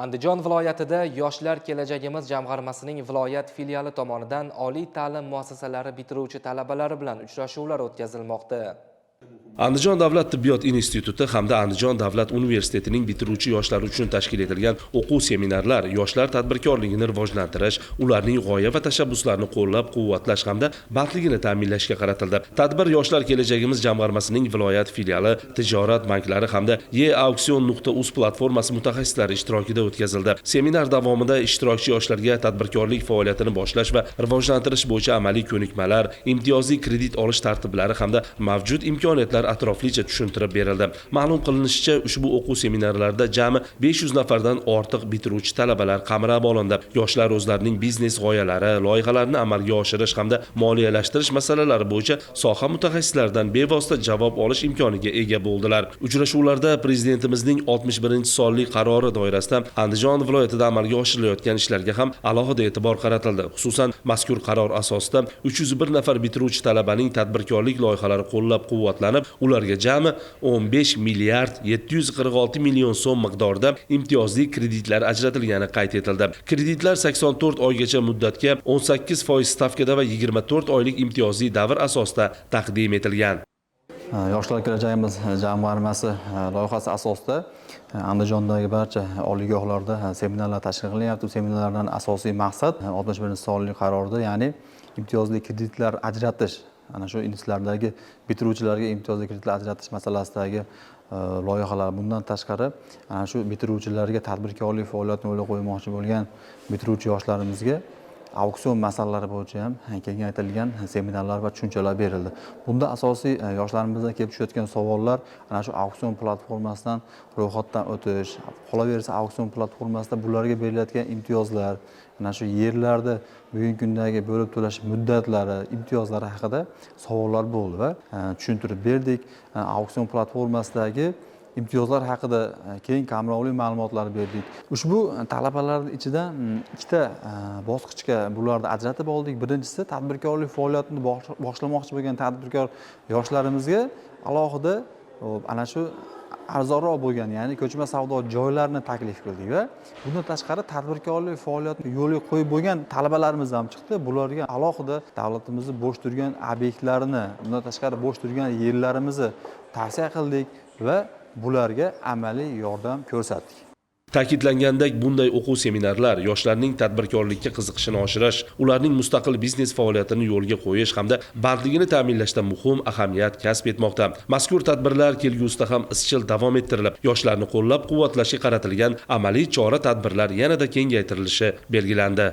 Andijon viloyatida Yoshlar kelajagimiz jamg'armasining viloyat filiali tomonidan oliy ta'lim muassasalari bitiruvchi talabalari bilan uchrashuvlar o'tkazilmoqda. Andijon davlat tibbiyot instituti hamda Andijon davlat universitetining bitiruvchi yoshlar uchun tashkil etilgan o'quv seminarlar yoshlar tadbirkorligini rivojlantirish, ularning g'oya va tashabbuslarini qo'llab-quvvatlash hamda bandligini ta'minlashga qaratildi. Tadbir Yoshlar kelajagimiz jamg'armasining viloyat filiali, tijorat banklari hamda e-auksion.uz platformasi mutaxassislari ishtirokida o'tkazildi. Seminar davomida ishtirokchi yoshlarga tadbirkorlik faoliyatini boshlash va rivojlantirish bo'yicha amaliy ko'nikmalar, imtiyozli kredit olish tartiblari hamda mavjud imkoniyatlar atroflicha tushuntirib berildi. Ma'lum qilinishicha, ushbu o'quv seminarlarida jami 500 nafardan ortiq bitiruvchi talabalar qamrab olindi. Yoshlar o'zlarining biznes g'oyalari, loyihalarini amalga oshirish hamda moliyalashtirish masalalari bo'yicha soha mutaxassislaridan bevosita javob olish imkoniga ega bo'ldilar. Uchrashuvlarda prezidentimizning 61-sonli qarori doirasida Andijon viloyatida amalga oshirilayotgan ishlarga ham alohida e'tibor qaratildi. Xususan, mazkur qaror asosida 301 nafar bitiruvchi talabaning tadbirkorlik loyihalari qo'llab-quvvatlanib, ularga jami 15 milliard 746 million so'm miqdorida imtiyozli kreditlar ajratilgani qayd etildi. Kreditlar 84 oygacha muddatga 18% stavkada va 24 oylik imtiyozli davr asosida taqdim etilgan. Yoshlar kelajagimiz jamg'armasi loyihasi asosida Andijondagi barcha oliygohlarda seminarlar tashkil qilyapti. Seminarlardan asosiy maqsad 61-sonli qarorda, ya'ni imtiyozli kreditlar ajratish, ana shu institutlardagi bitiruvchilarga imtiyozli kreditlar ajratish masalasidagi loyihalar. Bundan tashqari, ana shu bitiruvchilarga tadbirkorlik faoliyatini yo'lga qo'ymoqchi bo'lgan bitiruvchi yoshlarimizga auksion masalalari bo'yicha ham kengaytirilgan seminarlar va tushunchalar berildi. Bunda asosiy yoshlarimizdan kelib tushayotgan savollar ana shu auksion platformasidan ro'yxatdan o'tish, qolaversa auksion platformasida bularga berilayotgan imtiyozlar, ana shu yerlarda bugungi kundagi bo'lib to'lash muddatlari, imtiyozlari haqida savollar bo'ldi va tushuntirib berdik. Auksion platformasidagi imtiyozlar haqida keng qamrovli ma'lumotlar berdik. Ushbu talabalarning ichida ikkita bosqichga bularni ajratib oldik. Birinchisi, tadbirkorlik faoliyatini boshlamoqchi bo'lgan tadbirkor yoshlarimizga alohida ana shu arzonroq bo'lgan, ya'ni ko'chma savdo joylarini taklif qildik va bundan tashqari tadbirkorlik faoliyatini yo'lga qo'yib bo'lgan talabalarimiz ham chiqdi. Bularga alohida davlatimizni bo'sh turgan obyektlarini, bundan tashqari bo'sh turgan yerlarimizni tavsiya qildik va bularga amaliy yordam ko'rsatdik. Ta'kidlangandek, bunday o'quv seminarlar yoshlarning tadbirkorlikka qiziqishini oshirish, ularning mustaqil biznes faoliyatini yo'lga qo'yish hamda bandligini ta'minlashda muhim ahamiyat kasb etmoqda. Mazkur tadbirlar kelgusida ham izchil davom ettirilib, yoshlarni qo'llab-quvvatlashga qaratilgan amaliy chora-tadbirlar yanada kengaytirilishi belgilandi.